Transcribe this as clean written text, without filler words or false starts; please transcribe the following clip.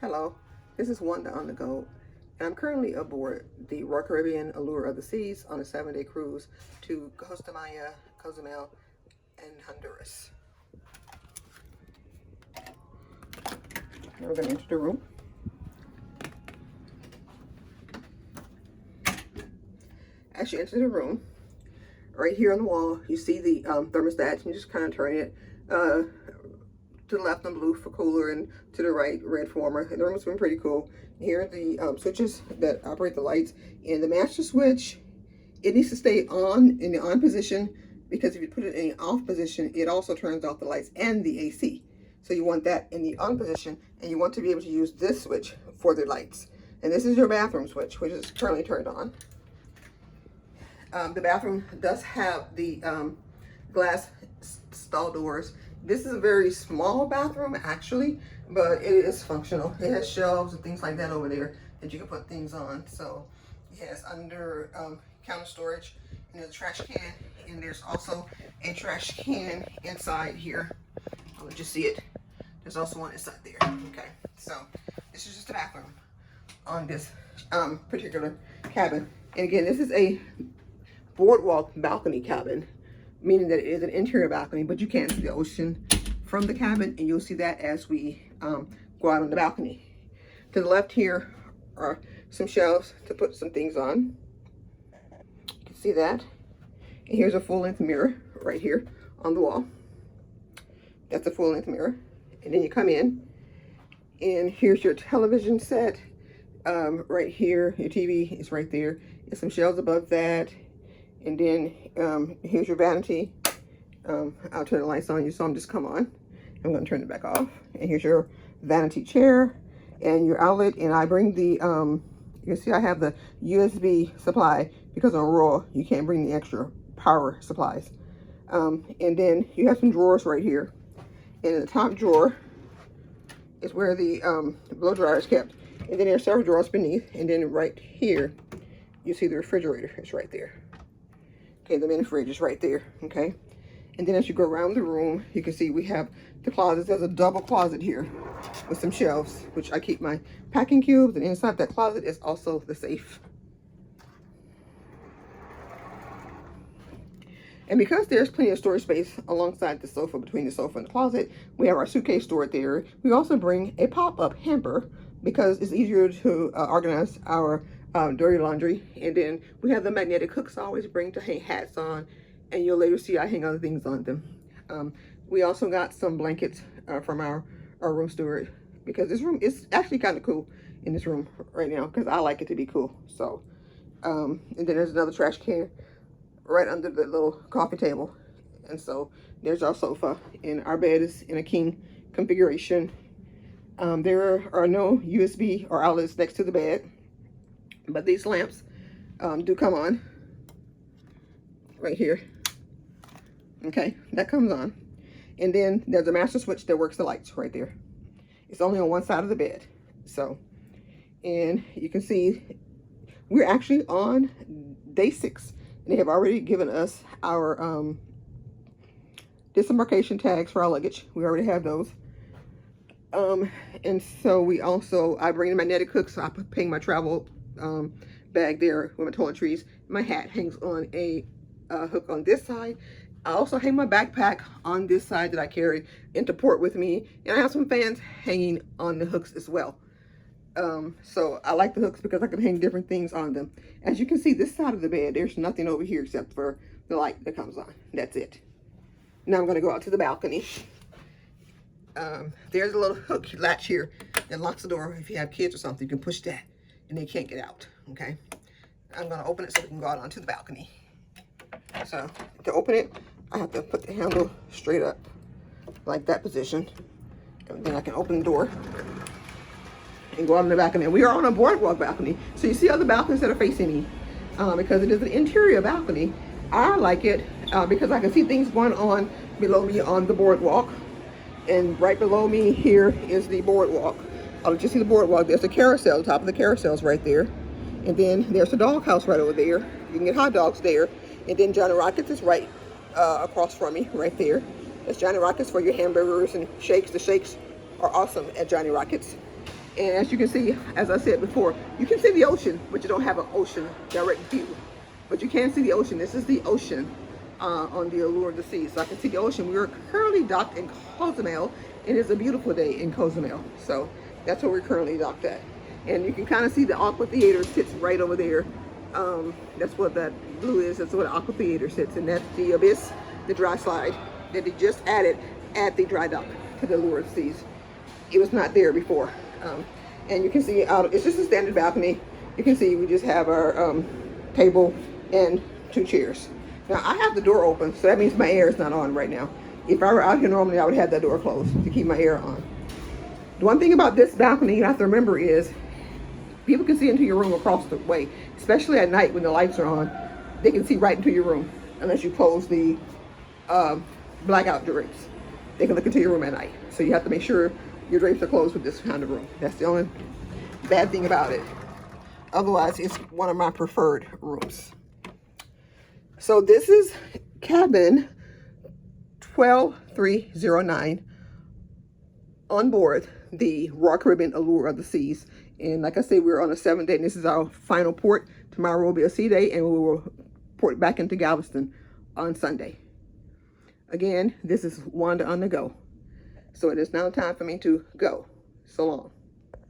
Hello, this is Wanda on the go, and I'm currently aboard the Royal Caribbean Allure of the Seas on a 7-day cruise to Costa Maya, Cozumel, and Honduras. Now we're going to enter the room. As you enter the room, right here on the wall, you see the thermostat. You just kind of turn it to the left on blue for cooler and to the right red for warmer. The room has been pretty cool. Here are the switches that operate the lights. And the master switch, it needs to stay on in the on position, because if you put it in the off position, it also turns off the lights and the AC. So you want that in the on position, and you want to be able to use this switch for the lights. And this is your bathroom switch, which is currently turned on. The bathroom does have the glass stall doors. This is a very small bathroom actually, but it is functional. It has shelves and things like that over there that you can put things on. So it has under counter storage, and there's a trash can, and there's also a trash can inside here. I'll let you see it. There's also one inside there. Okay, so this is just a bathroom on this particular cabin. And again, this is a boardwalk balcony cabin, meaning that it is an interior balcony, but you can't see the ocean from the cabin, and you'll see that as we go out on the balcony. To the left here are some shelves to put some things on. You can see that. And here's a full-length mirror right here on the wall. That's a full-length mirror. And then you come in, and here's your television set. Right here, your TV is right there. There's some shelves above that. And then here's your vanity. I'll turn the lights on. You saw them just come on. I'm going to turn it back off. And here's your vanity chair and your outlet. And I bring the, you can see I have the USB supply, because on Royal, you can't bring the extra power supplies. And then you have some drawers right here. And in the top drawer is where the blow dryer is kept. And then there's several drawers beneath. And then right here, you see the refrigerator. It's right there. Okay, the mini fridge is right there, okay? And then as you go around the room, you can see we have the closets. There's a double closet here with some shelves, which I keep my packing cubes, and inside that closet is also the safe. And because there's plenty of storage space alongside the sofa, between the sofa and the closet, we have our suitcase stored there. We also bring a pop-up hamper, because it's easier to organize our dirty laundry. And then we have the magnetic hooks I always bring to hang hats on, and you'll later see I hang other things on them. We also got some blankets from our room steward, because this room is actually kind of cool in this room right now, because I like it to be cool. So and then there's another trash can right under the little coffee table. And so there's our sofa, and our bed is in a king configuration. There are no USB or outlets next to the bed, but these lamps do come on right here. Okay, that comes on. And then there's a master switch that works the lights right there. It's only on one side of the bed. So, and you can see we're actually on day 6. And they have already given us our disembarkation tags for our luggage. We already have those. And so we also, I bring the magnetic hooks, so I hang my travel bag there with my toiletries. My hat hangs on a hook on this side. I also hang my backpack on this side that I carry into port with me. And I have some fans hanging on the hooks as well. So I like the hooks because I can hang different things on them. As you can see, this side of the bed, there's nothing over here except for the light that comes on. That's it. Now I'm going to go out to the balcony. There's a little hook latch here that locks the door. If you have kids or something, you can push that and they can't get out. Okay, I'm going to open it so we can go out onto the balcony. So to open it, I have to put the handle straight up like that position, and then I can open the door and go out on the balcony. We are on a boardwalk balcony, so you see other balconies that are facing me, because it is an interior balcony. I like it because I can see things going on below me on the boardwalk. And right below me here is the boardwalk. I'll let you see the boardwalk. There's a carousel. The top of the carousel's right there. And then there's the doghouse right over there. You can get hot dogs there. And then Johnny Rockets is right across from me, right there. It's Johnny Rockets for your hamburgers and shakes. The shakes are awesome at Johnny Rockets. And as you can see, as I said before, you can see the ocean, but you don't have an ocean direct view. But you can see the ocean. This is the ocean on the Allure of the Seas. So I can see the ocean. We are currently docked in Cozumel. It is a beautiful day in Cozumel. So that's where we're currently docked at. And you can kind of see the Aqua Theater sits right over there. That's what that blue is. That's where the Aqua Theater sits. And that's the Abyss, the dry slide that they just added at the dry dock to the Allure of the Seas. It was not there before. And you can see out, it's just a standard balcony. You can see we just have our table and 2 chairs. Now I have the door open, so that means my air is not on right now. If I were out here normally, I would have that door closed to keep my air on. The one thing about this balcony you have to remember is people can see into your room across the way, especially at night when the lights are on. They can see right into your room unless you close the blackout drapes. They can look into your room at night. So you have to make sure your drapes are closed with this kind of room. That's the only bad thing about it. Otherwise, it's one of my preferred rooms. So this is cabin 12309 on board the Royal Caribbean Allure of the Seas. And like I said, we're on a 7th day, and this is our final port. Tomorrow will be a sea day, and we will port back into Galveston on Sunday. Again, this is Wanda on the go. So it is now time for me to go. So long.